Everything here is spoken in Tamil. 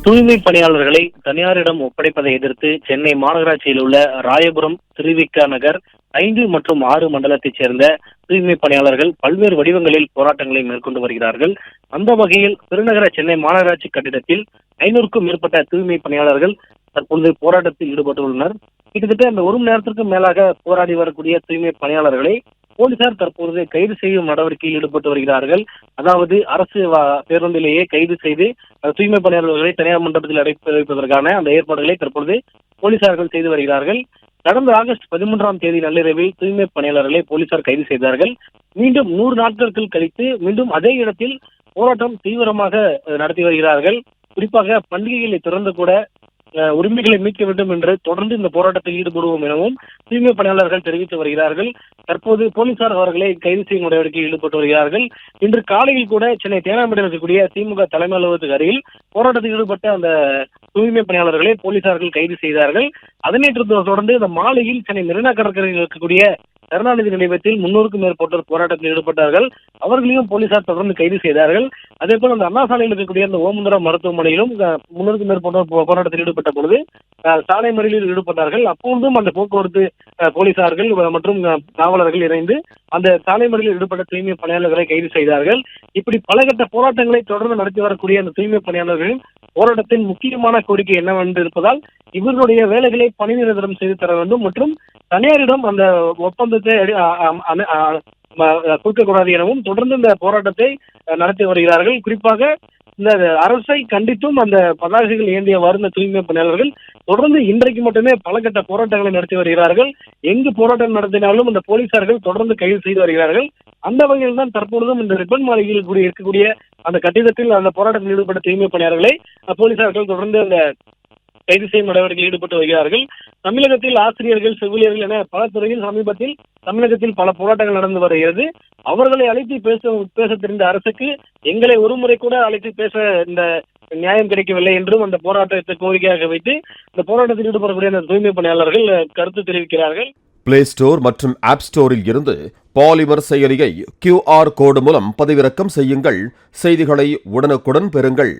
தூய்மை பணியாளர்களை தனியாரிடம் ஒப்படைப்பதை எதிர்த்து சென்னை மாநகராட்சியில் உள்ள ராயபுரம், திருவிக நகர் 5 மற்றும் 6 மண்டலத்தைச் சேர்ந்த தூய்மை பணியாளர்கள் பல்வேறு வடிவங்களில் போராட்டங்களை மேற்கொண்டு வருகிறார்கள். அந்த வகையில் பெருநகர சென்னை மாநகராட்சி கட்டிடத்தில் 500க்கும் மேற்பட்ட தூய்மை பணியாளர்கள் தற்பொழுது போராட்டத்தில் ஈடுபட்டுள்ளனர். கிட்டத்தட்ட அந்த ஒரு மணி நேரத்திற்கும் மேலாக போராடி வரக்கூடிய தூய்மை பணியாளர்களை போலீசார் தற்போது கைது செய்யும் நடவடிக்கையில் ஈடுபட்டு வருகிறார்கள். அதாவது அரசு பேருந்திலேயே கைது செய்து தூய்மை பணியாளர்களை தனியார் மண்டபத்தில் அடைத்து வைப்பதற்கான அந்த ஏற்பாடுகளை தற்பொழுது போலீசார்கள் செய்து வருகிறார்கள். கடந்த ஆகஸ்ட் 13ஆம் தேதி நள்ளிரவில் தூய்மை பணியாளர்களை போலீசார் கைது செய்தார்கள். மீண்டும் 100 நாட்களுக்கு கழித்து மீண்டும் அதே இடத்தில் போராட்டம் தீவிரமாக நடத்தி வருகிறார்கள். குறிப்பாக பண்டிகைகளை திறந்து கூட உரிமைகளை மீட்க வேண்டும் என்று தொடர்ந்து இந்த போராட்டத்தில் ஈடுபடுவோம் எனவும் தூய்மை பணியாளர்கள் தெரிவித்து வருகிறார்கள். தற்போது போலீசார் அவர்களை கைது செய்யும் நடவடிக்கையில் ஈடுபட்டு வருகிறார்கள். இன்று காலையில் கூட சென்னை தேனாம்பேட்டையில் இருக்கக்கூடிய திமுக தலைமை அலுவலகத்துக்கு அருகில் போராட்டத்தில் ஈடுபட்ட அந்த தூய்மை பணியாளர்களை போலீசார்கள் கைது செய்தார்கள். அதனைத் தொடர்ந்து இந்த மாலையில் சென்னை மெரினா கடற்கரையில் இருக்கக்கூடிய கருணாநிதி நிலையத்தில் 300க்கும் மேற்பட்டோர் போராட்டத்தில் ஈடுபட்டார்கள். அவர்களையும் போலீசார் தொடர்ந்து கைது செய்தார்கள். அதே போல அந்த அண்ணா சாலையில் இருக்கக்கூடிய அந்த ஓமந்தூரார் மருத்துவமனையிலும் 300க்கும் மேற்பட்டோர் போராட்டத்தில் ஈடுபட்ட பொழுது சாலை மறியலில் ஈடுபட்டார்கள். அப்பொழுதும் அந்த போக்குவரத்து போலீசார்கள் மற்றும் காவலர்கள் இணைந்து அந்த சாலை மறியலில் ஈடுபட்ட தூய்மை பணியாளர்களை கைது செய்தார்கள். இப்படி பல கட்ட போராட்டங்களை தொடர்ந்து நடத்தி வரக்கூடிய அந்த தூய்மை பணியாளர்களின் போராட்டத்தின் முக்கியமான கோரிக்கை என்னவென்று இருப்பதால் இவர்களுடைய வேலைகளை பணி நிரந்தரம் செய்து தர வேண்டும் மற்றும் தனியாரிடம் அந்த ஒப்பந்தத்தை கொடுக்கக்கூடாது எனவும் தொடர்ந்து இந்த போராட்டத்தை நடத்தி வருகிறார்கள். குறிப்பாக இந்த அரசை கண்டித்தும் அந்த பதாகைகள் ஏந்திய வருந்த தூய்மை பணியாளர்கள் தொடர்ந்து இன்றைக்கு மட்டுமே பல கட்ட போராட்டங்களை நடத்தி வருகிறார்கள். எங்கு போராட்டம் நடத்தினாலும் அந்த போலீசார்கள் தொடர்ந்து கைது செய்து வருகிறார்கள். அந்த வகையில் தான் தற்பொழுதும் இந்த ரிப்பன் மாளிகையில் இருக்கக்கூடிய அந்த கட்டிடத்தில் அந்த போராட்டத்தில் ஈடுபட்ட தூய்மை பணியாளர்களை போலீசார்கள் தொடர்ந்து அந்த கைது செய்யும் நடவடிக்கையில் ஈடுபட்டு வருகிறார்கள். தமிழகத்தில் ஆசிரியர்கள், செவிலியர்கள் என பல துறையில் சமீபத்தில் தமிழகத்தில் பல போராட்டங்கள் நடந்து வருகிறது. அவர்களை அழைத்து பேச தெரிந்த அரசுக்கு எங்களை ஒருமுறை கூட அழைத்து பேச இந்த நியாயம் கிடைக்கவில்லை என்றும் அந்த போராட்டத்தை கோரிக்கையாக வைத்து இந்த போராட்டத்தில் ஈடுபடக்கூடிய அந்த தூய்மை பணியாளர்கள் கருத்து தெரிவிக்கிறார்கள். பிளே ஸ்டோர் மற்றும் ஆப் ஸ்டோரில் இருந்து பாலிமர் செயலியை QR கோடு மூலம் பதிவிறக்கம் செய்யுங்கள். செய்திகளை உடனுக்குடன் பெறுங்கள்.